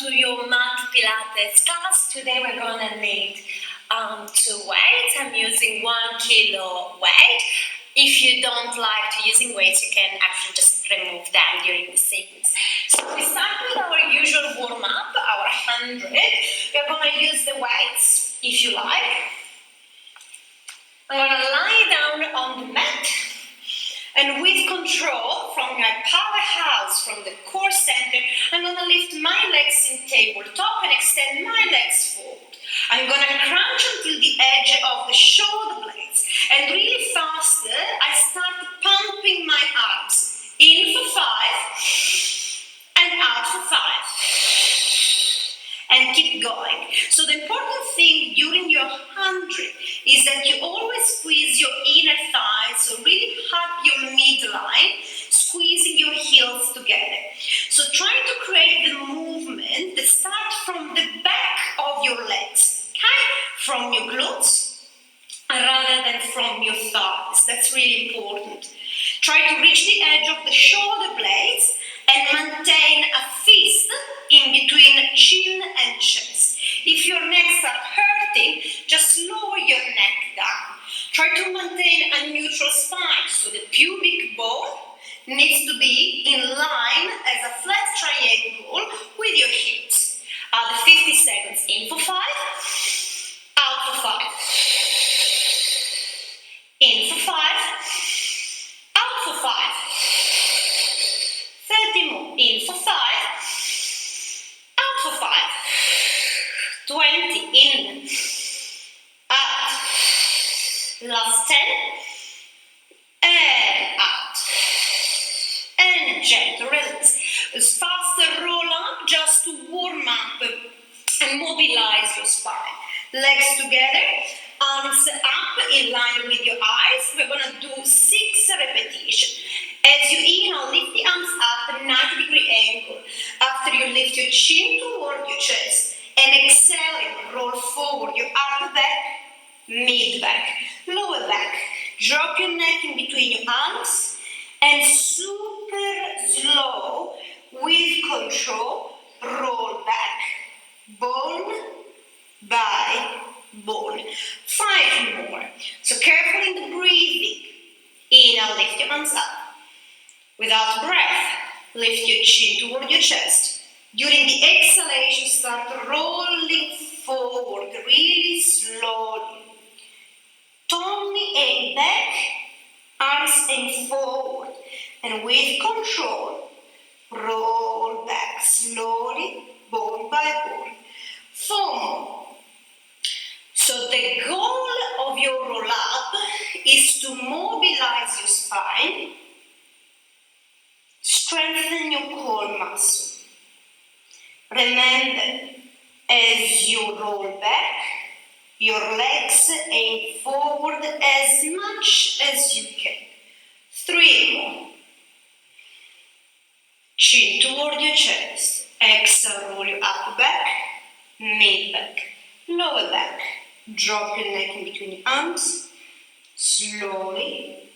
to your mat Pilates class. Today we're going to need 2 weights. I'm using 1 kilo weight. If you don't like to using weights, you can actually just remove them during the sequence. So we start with our usual warm-up, our 100. We're going to use the weights if you like. I'm going to lie down on the mat. And with control from your powerhouse, from the core center, I'm going to lift my legs in tabletop and extend my legs forward. I'm going to crunch until the edge of the shoulder blades. And really faster, I start pumping my arms. In for 5 and out for 5. And keep going. So the important thing during your 100 is that you always squeeze your inner thighs, so really hug your midline, squeezing your heels together. So try to create the movement that starts from the back of your legs, okay? From your glutes, rather than from your thighs. That's really important. Try to reach the edge of the shoulder blades and maintain a fist in between chin and chest. If your necks are hurting, just lower your neck down. Try to maintain a neutral spine, so the pubic bone needs to be in line as a flat triangle with your hips. The 50 seconds, in for 5, out for 5. In for 5, out for 5. 30 more, in for 5, out for 5. 20, in, out. Last 10, and out. And gentle release. As faster roll up just to warm up and mobilize your spine. Legs together, arms up in line with your eyes. We're going to do 6 repetitions. As you inhale, lift the arms up at a 90-degree angle. After you lift your chin toward your chest. And exhaling, roll forward your upper back, mid back, lower back. Drop your neck in between your arms. And super slow, with control, roll back. Bone by bone. 5 more. So careful in the breathing. Inhale, lift your arms up. Without breath, lift your chin toward your chest. During the exhalation, start rolling forward, really slowly. Tummy aim back, arms aim forward. And with control, roll back slowly, bone by bone. 4 more. So the goal of your roll-up is to mobilize your spine, strengthen your core muscle. Remember, as you roll back, your legs aim forward as much as you can. 3 more. Chin toward your chest. Exhale, roll your upper back, mid back, lower back. Drop your neck in between your arms. Slowly.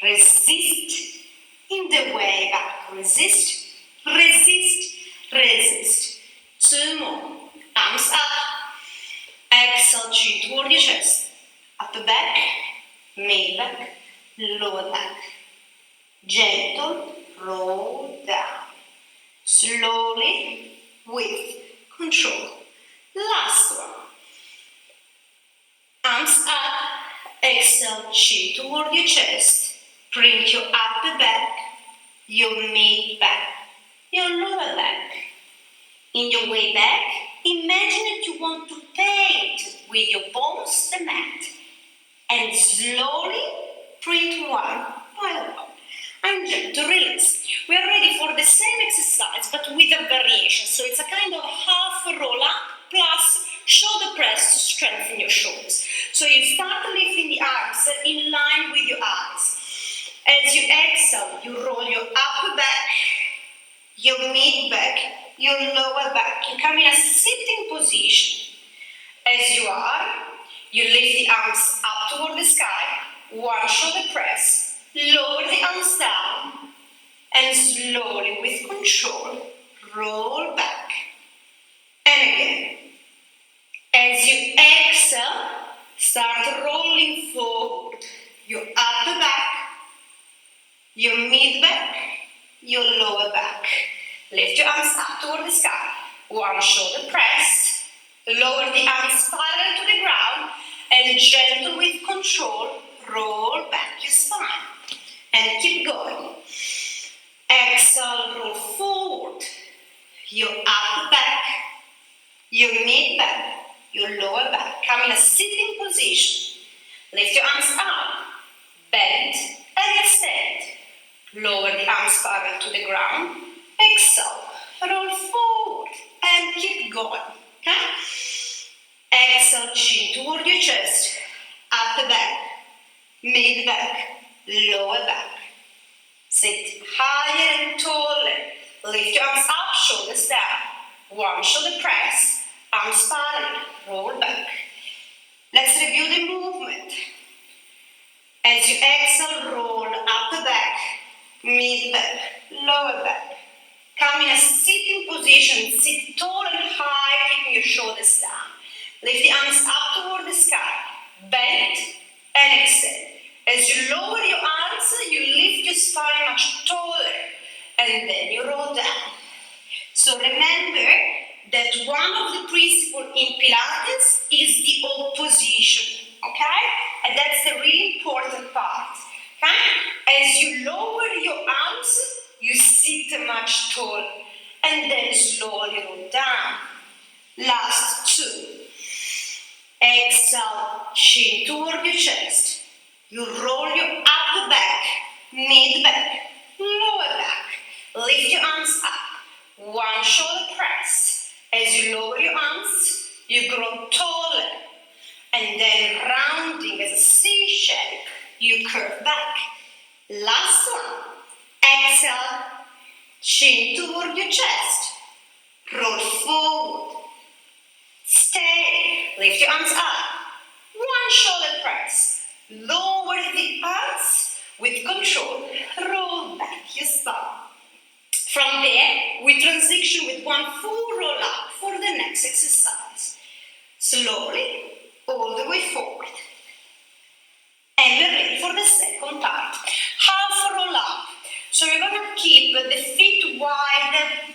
Resist in the way back. Resist, resist, resist. 2 more. Arms up. Exhale, chin toward your chest. Upper back, mid back, lower back. Gentle, roll down. Slowly, with control. Last one. Arms up. Exhale, chin toward your chest. Bring your upper back, your mid back, your lower back. In your way back, imagine that you want to paint with your bones the mat. And slowly print one by one. And gentle release. We are ready for the same exercise but with a variation. So it's a kind of half roll up plus shoulder press to strengthen your shoulders. So you start lifting the arms in line with your eyes. As you exhale, you roll your upper back, your mid back, your lower back. You come in a sitting position. As you are, you lift the arms up toward the sky, 1 shoulder press, lower the arms down, and slowly with control, roll back. And again. As you exhale, start rolling forward. Your upper back, your mid back, your lower back. Lift your arms up toward the sky. One shoulder press. Lower the arms parallel to the ground and gentle with control, roll back your spine. And keep going. Exhale, roll forward. Your upper back, your mid back, your lower back. Come in a sitting position. Lift your arms up. Bend and extend. Lower the arms parallel to the ground. Exhale. Roll forward and keep going. Okay? Exhale, chin toward your chest. Upper back, mid back, lower back. Sit higher and taller. Lift your arms up, shoulders down. One shoulder press, arms parallel, roll back. Let's review the movement. As you exhale, roll upper back, mid back, lower back. Come in a sitting position, sit tall and high, keeping your shoulders down. Lift the arms up toward the sky, bend and extend. As you lower your arms, you lift your spine much taller, and then you roll down. So remember that one of the principles in Pilates is the opposition, okay? And that's the really important part, okay? As you lower your arms, you sit much taller, and then slowly roll down. Last two. Exhale, chin toward your chest. You roll your upper back, mid back, lower back. Lift your arms up. One shoulder press. As you lower your arms, you grow taller. And then rounding as a C shape, you curve back. Last one. Exhale, chin toward your chest. Roll forward. Stay. Lift your arms up. One shoulder press. Lower the arms with control. Roll back your spine. From there, we transition with one full roll up for the next exercise. Slowly, all the way forward. And we're ready for the second part. Half roll up. So you're going to keep the feet wide,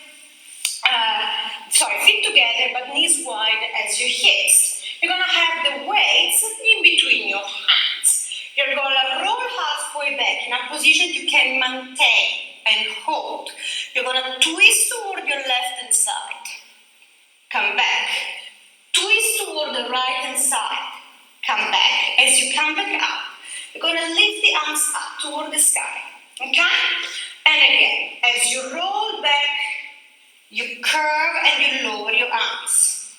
feet together, but knees wide as your hips. You're going to have the weights in between your hands. You're going to roll halfway back in a position you can maintain and hold. You're going to twist toward your left hand side. Come back. Twist toward the right hand side. Come back. As you come back up, you're going to lift the arms up toward the sky. Okay? And again, as you roll back, you curve and you lower your arms.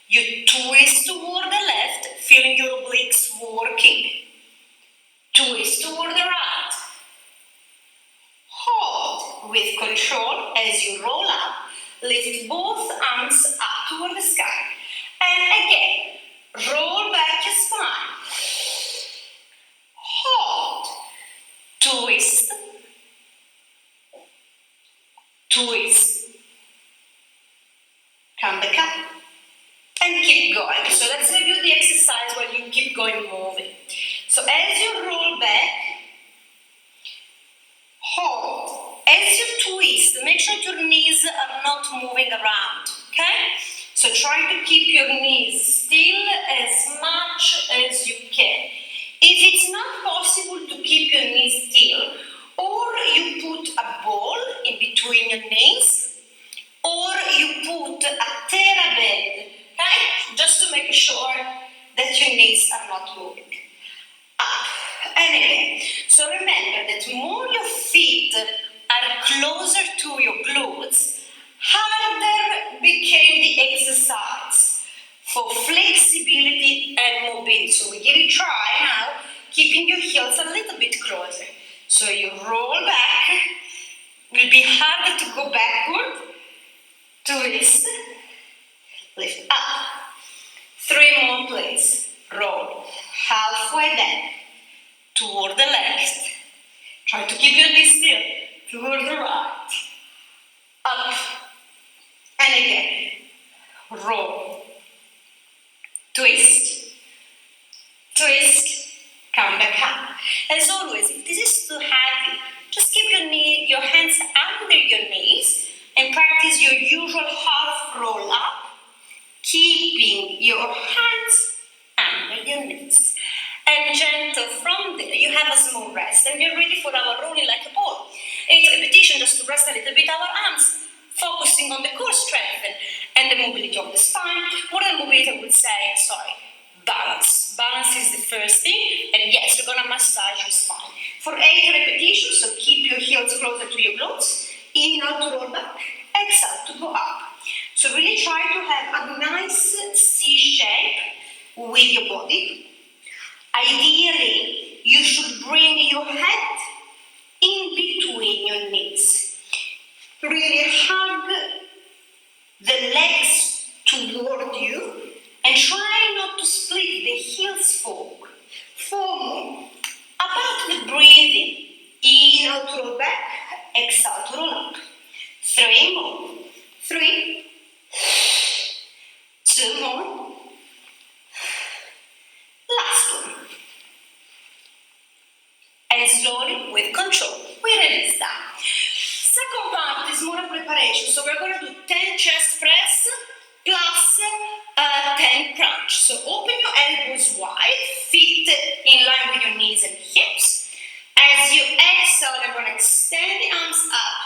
You twist toward the left, feeling your obliques working. Twist toward the right. Hold with control as you roll up. Lift both arms up toward the sky. And again, roll back your spine. Hold. Twist. Twist. Come back up. And keep going. So let's review the exercise while you keep going moving. So as you roll back, hold. As you twist, make sure your knees are not moving around, okay? So try to keep your knees still as much as you can. If it's not possible to keep your knees still, or you put a ball in between your knees, or you put a TheraBand, okay? Just to make sure that your knees are not moving. Up and again. So remember that more your feet are closer to your glutes, harder became the exercise for flexibility and mobility. So we give it a try now, keeping your heels a little bit closer. So you roll back. It will be harder to go backward. Twist. Lift up. 3 more please. Roll. Halfway back. Toward the left. Try to keep your knees still. Toward the right. Up. And again. roll, twist, twist, come back up. As always, if this is too heavy, just keep your hands under your knees and practice your usual half roll up, keeping your hands under your knees. And gentle from there, you have a small rest and we're ready for our rolling like a ball. 8 repetitions just to rest a little bit our arms, focusing on the core strength and the mobility of the spine. More than mobility, I would say, balance. Balance is the first thing, and yes, you're gonna massage your spine. For 8 repetitions, so keep your heels closer to your glutes, inhale to roll back, exhale to go up. So really try to have a nice C shape with your body. Ideally, you should bring your head in between your knees. Really hug the legs toward you and try not to split the heels forward. 4 more. About the breathing. Inhale to roll back, exhale to roll up. 3 more. 3. 2 more. Last one. And slowly, with control, we release down. Second part is more a preparation. So we're going to do 10 chest press plus 10 crunch. So open your elbows wide, feet in line with your knees and hips. As you exhale, you're going to extend the arms up.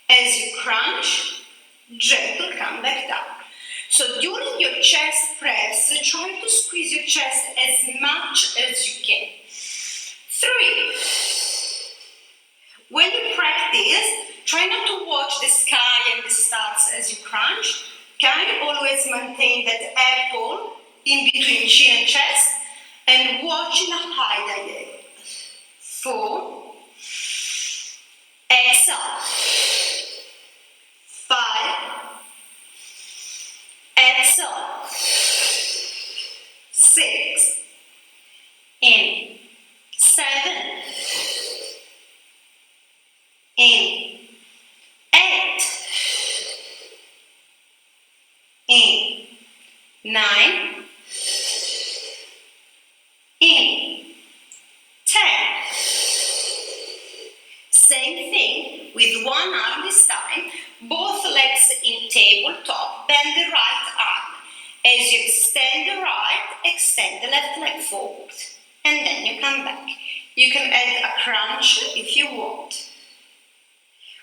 As you crunch, gentle, come back down. So during your chest press, try to squeeze your chest as much as you can. 3. When you practice, try not to watch the sky and the stars as you crunch. Can you always maintain that apple in between chin and chest and watch in a high diagonal. 4. Exhale. 5. Exhale. 6. In. 7. In. 8. In. 9. In. 10. Same thing with one arm this time, both legs in tabletop, bend the right arm. As you extend the right, extend the left leg forward. And then you come back. You can add a crunch if you want.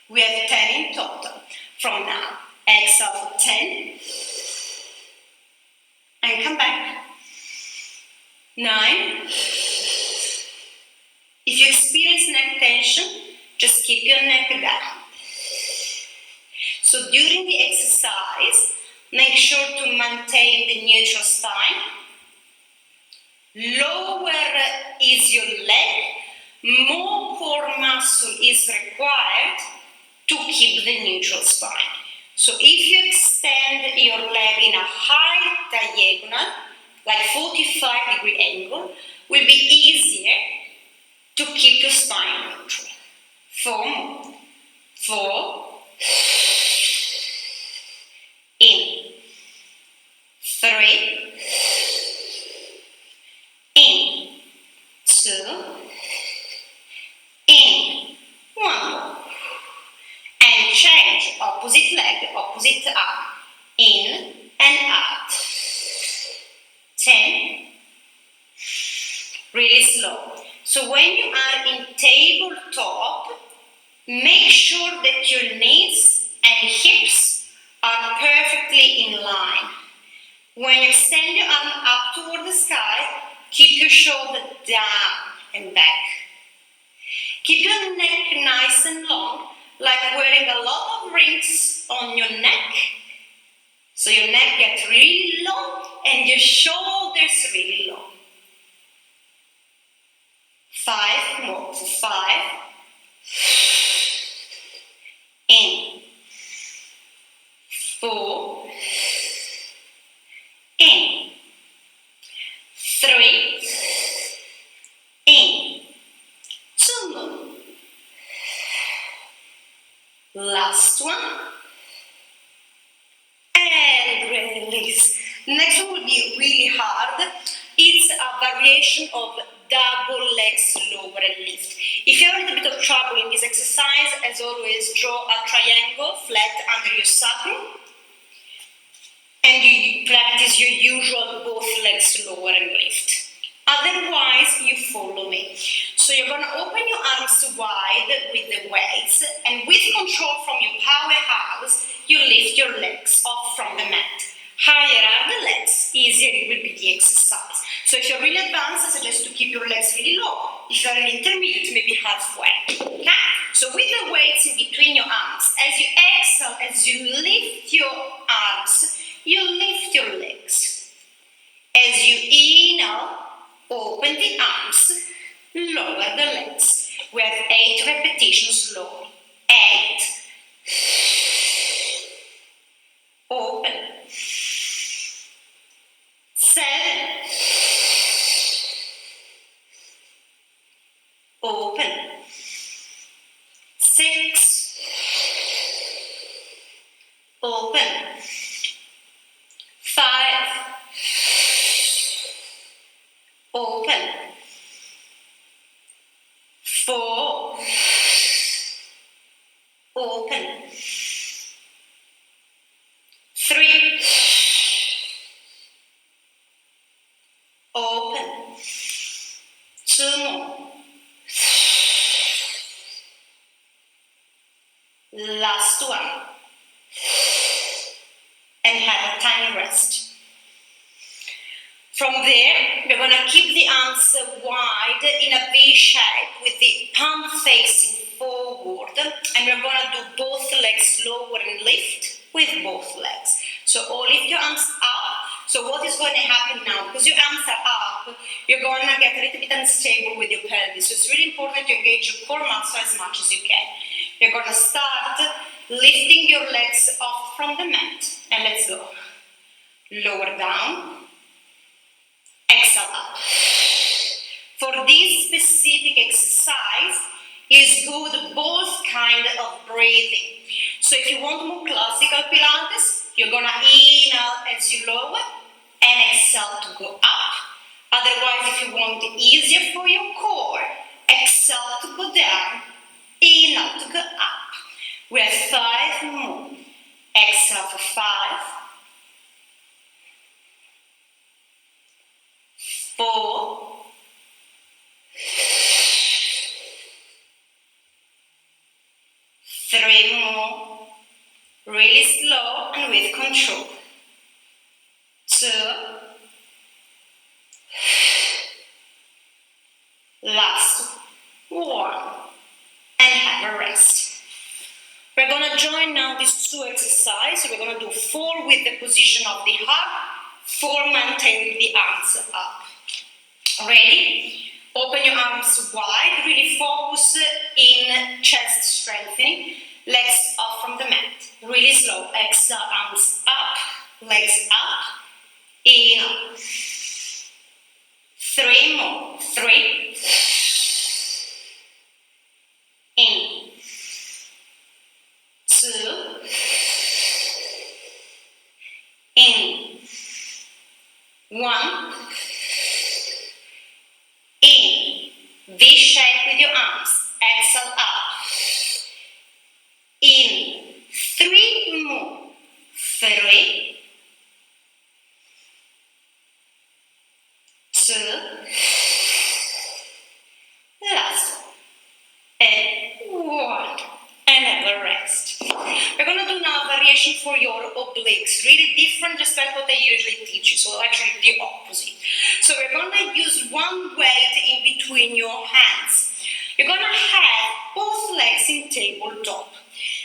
We have 10 in total. From now, exhale for 10. And come back. 9. If you experience neck tension, just keep your neck down. So during the exercise, make sure to maintain the neutral spine. Lower is your leg, more core muscle is required to keep the neutral spine. So if you extend your leg in a high diagonal, like 45-degree angle, will be easier to keep your spine neutral. 4 more. 4. In. 3. In. 2. In. 1 more. And change opposite leg, opposite arm. In and out. 10. Really slow. So when you are in tabletop, make sure that your knees and hips are perfectly in line. When you extend your arm up toward the sky, keep your shoulder down and back. Keep your neck nice and long, like wearing a lot of rings on your neck. So your neck gets really long and your shoulders really long. 5 more. 5. In. 4. In. 3. In. 2 more. Last one. And this. Next one will be really hard. It's a variation of double legs lower and lift. If you have a little bit of trouble in this exercise, as always, draw a triangle flat under your sacrum and you practice your usual both legs lower and lift. Otherwise, you follow me. So you're going to open your arms wide with the weights, and with control from your powerhouse, you lift your legs off from the mat. Higher are the legs, easier it will be the exercise. So if you're really advanced, I suggest to keep your legs really low. If you're an intermediate, maybe halfway. Okay? So with the weights in between your arms, as you exhale, as you lift your arms, you lift your legs. As you inhale, open the arms, lower the legs. We have 8 repetitions slowly. 8. Open. 7. Open. 6. Open. 5. Open. 4. Open. 3. Open. 2 more. Last one. And have a tiny rest. From there, we're going to keep the arms wide in a V shape with the palm facing forward, and we're going to do both legs lower and lift with both legs. So all lift your arms up. So what is going to happen now? Because your arms are up, you're going to get a little bit unstable with your pelvis. So it's really important to engage your core muscle as much as you can. You're going to start lifting your legs off from the mat. And let's go. Lower down. Exhale up. For this specific exercise, is good both kind of breathing. So if you want more classical Pilates, you're going to inhale as you lower and exhale to go up. Otherwise, if you want it easier for your core, exhale to go down, inhale to go up. We have 5 more. Exhale for 5. 4. 3 more. Really slow and with control. 2. Last 1. And have a rest. We're going to join now these 2 exercises. We're going to do 4 with the position of the heart, 4 maintaining the arms up. Ready? Open your arms wide. Really focus in chest strengthening. Legs up from the mat. Really slow. Exhale, arms up. Legs up. In. 3 more. 3. In. 2. In. 1. In. V shape with your arms. Exhale up. In. 3 more. 3. 2. Last. And 1. And have a rest. We're going to do now a variation for your obliques. Really different just like what I usually teach you. So actually the opposite. So we're going to use one weight in between your hands. You're going to have both legs in tabletop.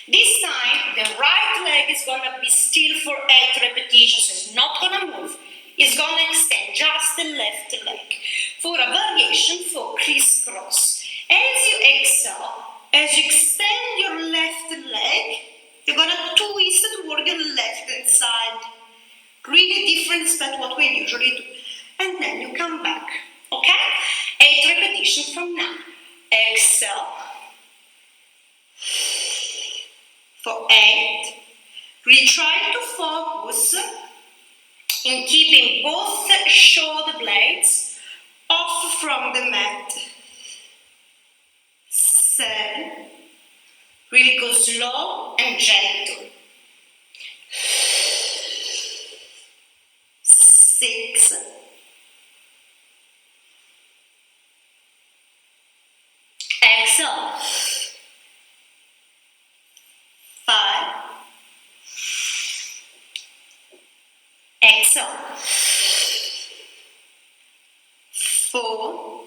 This time, the right leg is going to be still for 8 repetitions. So it's not going to move. It's going to extend just the left leg. For a variation for crisscross. As you exhale, as you extend your left leg, you're going to twist toward your left hand side. Really different than what we usually do. And then you come back. Okay? 8 repetitions from now. Exhale. For 8. Really try to focus and keeping both shoulder blades off from the mat. 7. Really go slow and gentle. 6. 5. Exhale. 4.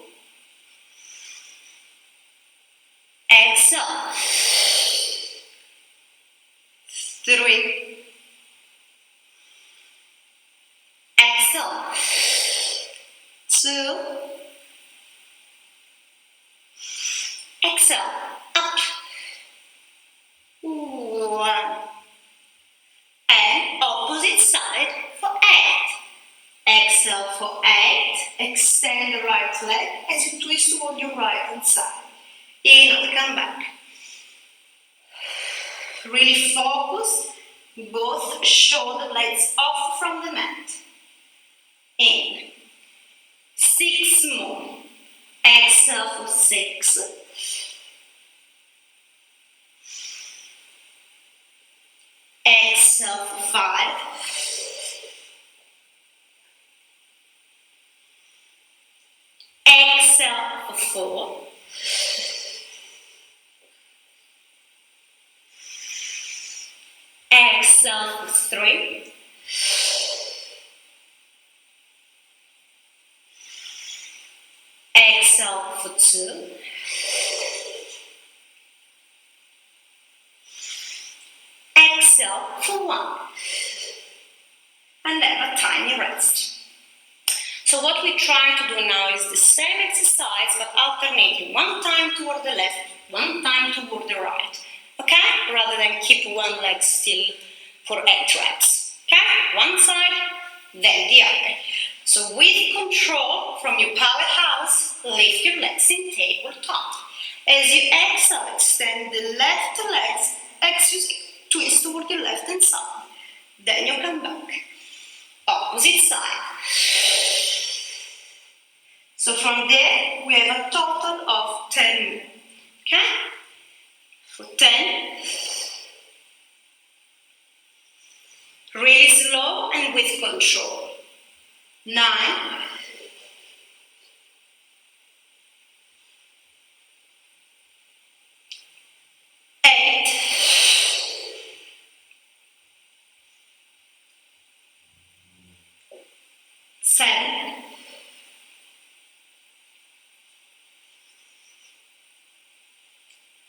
Exhale. 3. Exhale. 2. Exhale. Up. 1. And opposite side for 8. Exhale for 8. Extend the right leg as you twist toward your right hand side. Inhale, come back. Really focus. Both shoulder blades off from the mat. In. 6 more. Exhale for 6. Exhale for 5. Exhale for 4. Exhale for 3. Exhale for 2. Exhale for 1. And have a tiny rest. So what we try to do now is the same exercise but alternating one time toward the left, one time toward the right. Okay? Rather than keep one leg still for 8 reps. Okay? One side, then the other. So with control from your powerhouse, lift your legs in tabletop. As you exhale, extend the left legs, twist toward your left hand side. Then you come back. Opposite side. So from there, we have a total of 10 more. Okay? For 10. Really slow and with control. 9. 8. 7.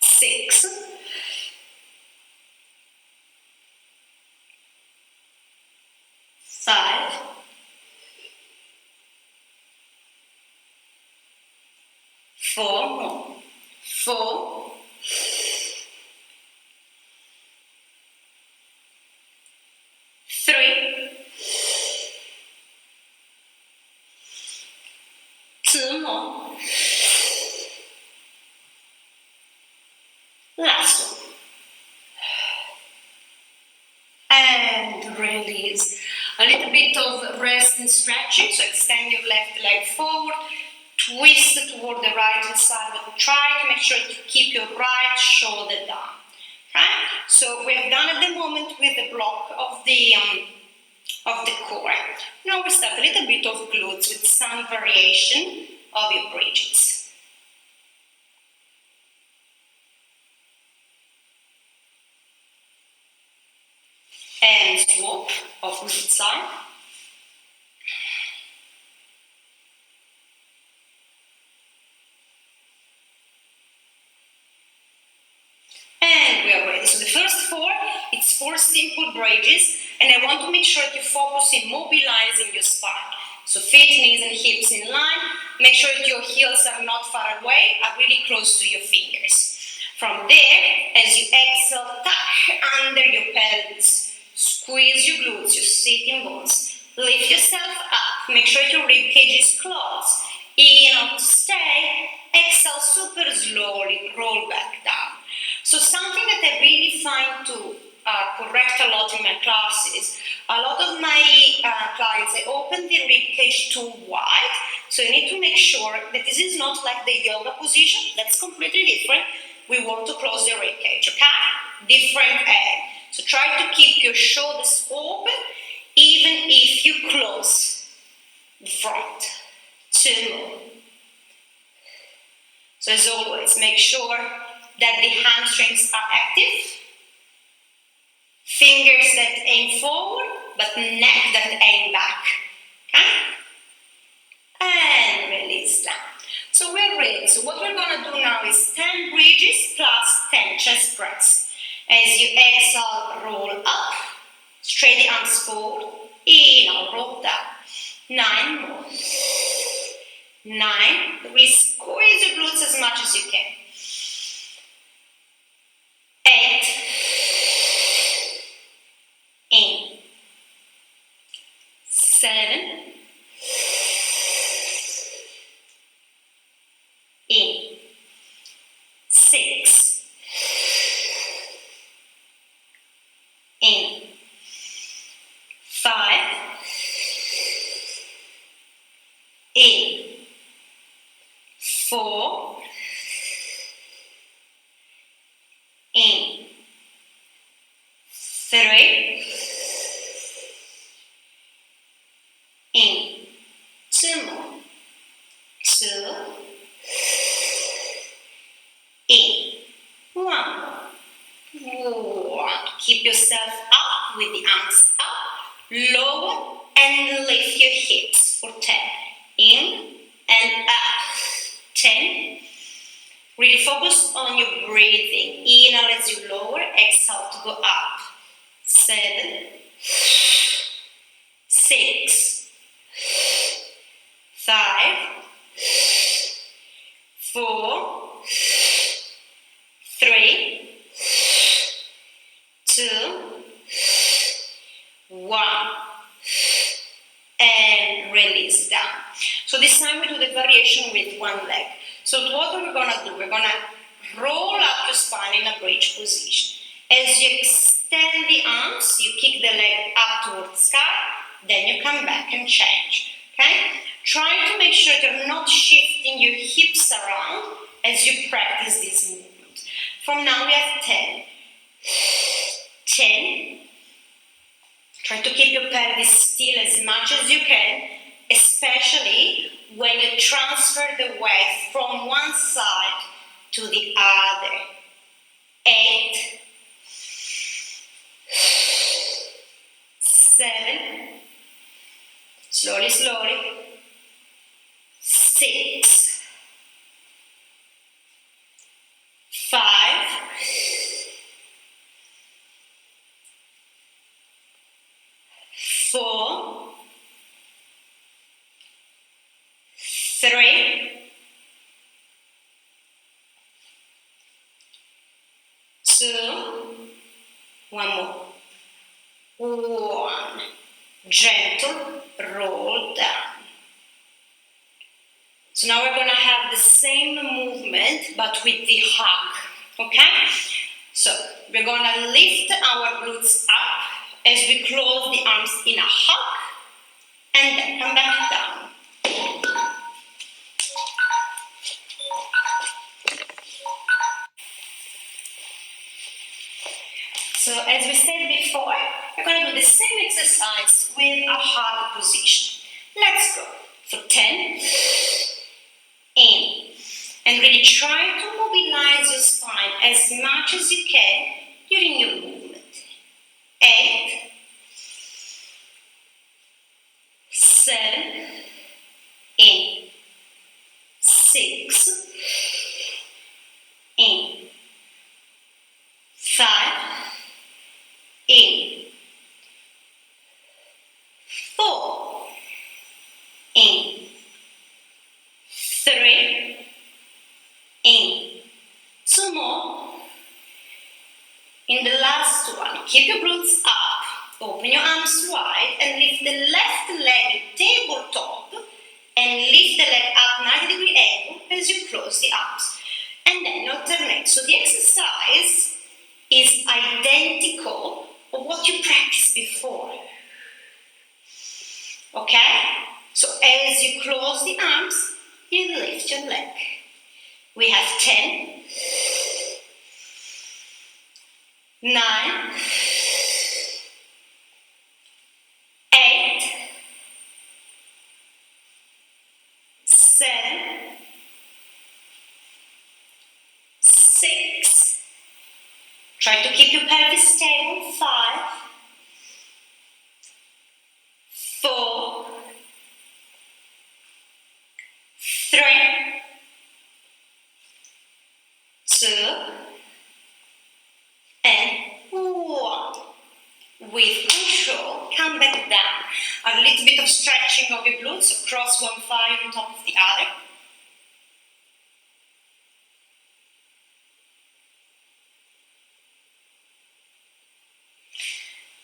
6. 5. 4 more. 4. 3. 2 more. Last one. And release. A little bit of rest and stretching. So extend your left leg forward. Twist toward the right hand side, but try to make sure to keep your right shoulder down. Right? So we have done at the moment with the block of the core. Now we start a little bit of glutes with some variation of your bridges. And swap, opposite side. And we are ready. So the first 4, it's 4 simple bridges, and I want to make sure to focus in mobilizing your spine. So feet, knees, and hips in line. Make sure that your heels are not far away, are really close to your fingers. From there, as you exhale, tuck under your pelvis. Squeeze your glutes, your sitting bones. Lift yourself up. Make sure your rib cage is closed. Inhale to stay. Exhale super slowly. Roll back down. So something that I really find to correct a lot in my classes A lot of my clients, they open their rib cage too wide, so you need to make sure that this is not like the yoga position. That's completely different. We want to close the rib cage, okay? Different air. So try to keep your shoulders open, even if you close the front. 2 more. So as always, make sure that the hamstrings are active. Fingers that aim forward, but neck that aim back. Okay? And release down. So we're ready. So what we're going to do now is 10 bridges plus 10 chest press. As you exhale, roll up. Straight the arms forward. Inhale, roll down. 9 more. 9. We squeeze your glutes as much as you can. 8. In. 7. In. 6. In. 5. In. 4. In. 3. In. 2 more. 2. In. 1 more. 1. Keep yourself up with the arms up. Lower and lift your hips for 10. In and up. 10. Really focus on your breathing. Inhale as you lower. Exhale to go up. 7. 6. 5. 4. 3. 2. 1. And release down. So this time we do the variation with one leg. So what are we going to do? We're going to roll up your spine in a bridge position. As you extend the arms, you kick the leg up towards the sky, then you come back and change. Okay? Try to make sure you're not shifting your hips around as you practice this movement. From now we have 10. 10. Try to keep your pelvis still as much as you can, especially when you transfer the weight from one side to the other. 8. 7. Slowly, slowly. 6. 5. 4. 3. 2. 1 more. 1. Gentle roll down. So now we're going to have the same movement but with the hug. Okay? So we're going to lift our glutes up as we close the arms in a hug and then come back down. So as we said before, we're going to do the same exercise with a hug position. Let's go. For 10, in. And really try to mobilize your spine as much as you can during your movement. 8, 7, in. 6, in. 5, in. 4, in. 3, in. 2 more. In the last one, keep your glutes up, open your arms wide and lift the left leg at tabletop and lift the leg up 90-degree angle as you close the arms. And then alternate. So the exercise is identical of what you practiced before. Okay? So as you close the arms, you lift your leg. We have 10, 9, 8, 7, 6. Try to keep your pelvis stable. 5, 4, 3, 2, and 1. With control, come back down. A little bit of stretching of your glutes, so cross one thigh on top of the other.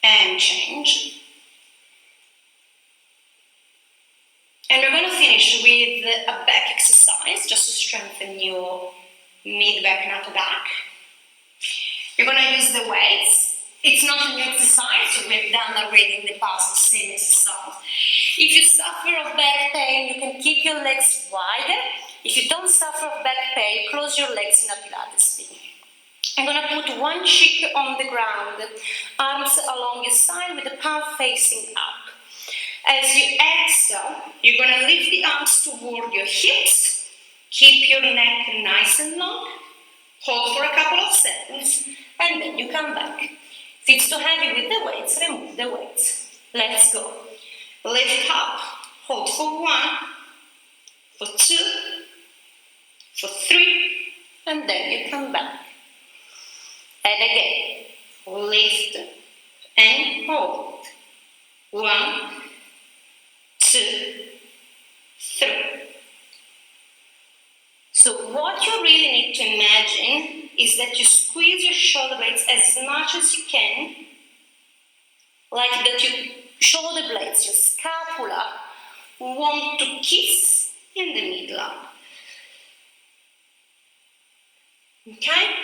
And change. And we're going to finish with a back exercise, just to strengthen your mid-back and upper back. You're going to use the weights. It's not a new exercise, so we've done already in the past the same exercise. If you suffer of back pain, you can keep your legs wider. If you don't suffer of back pain, close your legs in a Pilates spin. I'm going to put one cheek on the ground, arms along your side with the palm facing up. As you exhale, you're going to lift the arms toward your hips. Keep your neck nice and long. Hold for a couple of seconds, and then you come back. If it's too heavy with the weights, remove the weights. Let's go. Lift up. Hold for 1, for 2, for 3, and then you come back. And again, lift and hold. 1, 2, 3. So what you really need to imagine is that you squeeze your shoulder blades as much as you can, like that your shoulder blades, your scapula, want to kiss in the midline. Okay?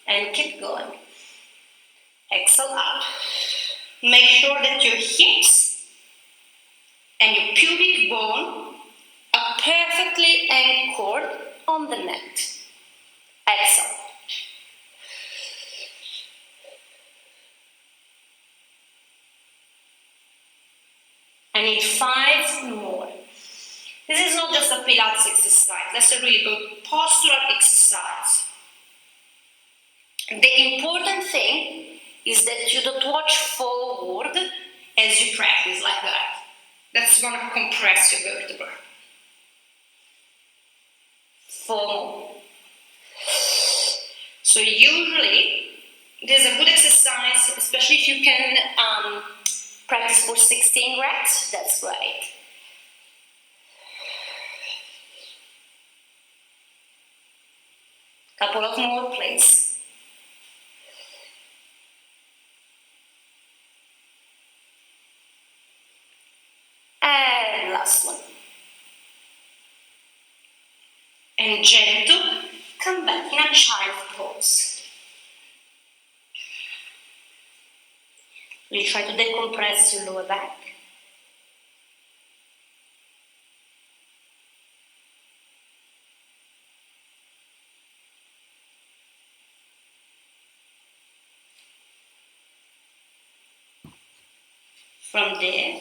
And keep going. Exhale up. Make sure that your hips and your pubic bone are perfectly anchored on the net. Exhale. I need 5 more. This is not just a Pilates exercise, that's a really good postural exercise. The important thing is that you don't watch forward as you practice like that. That's going to compress your vertebra. 4 more. So usually, this is a good exercise, especially if you can practice for 16 reps, that's great. Couple of more, please. And last one. And gentle, come back in a child pose. You try to decompress your lower back. From there,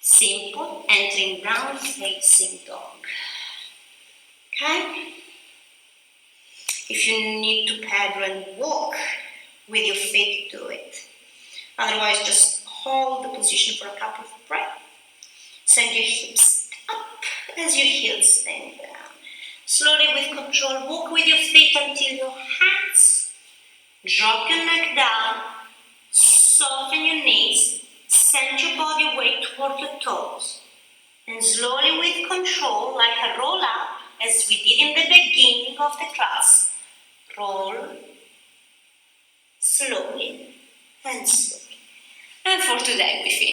simple, entering down facing dog. Okay? If you need to pedal and walk with your feet, do it. Otherwise, just hold the position for a couple of breaths. Send your hips up as your heels bend down. Slowly with control, walk with your feet until your hands. Drop your neck down. Soften your knees. Send your body weight toward your toes. And slowly with control, like a roll up, as we did in the beginning of the class, roll slowly and slowly. And for today we finish.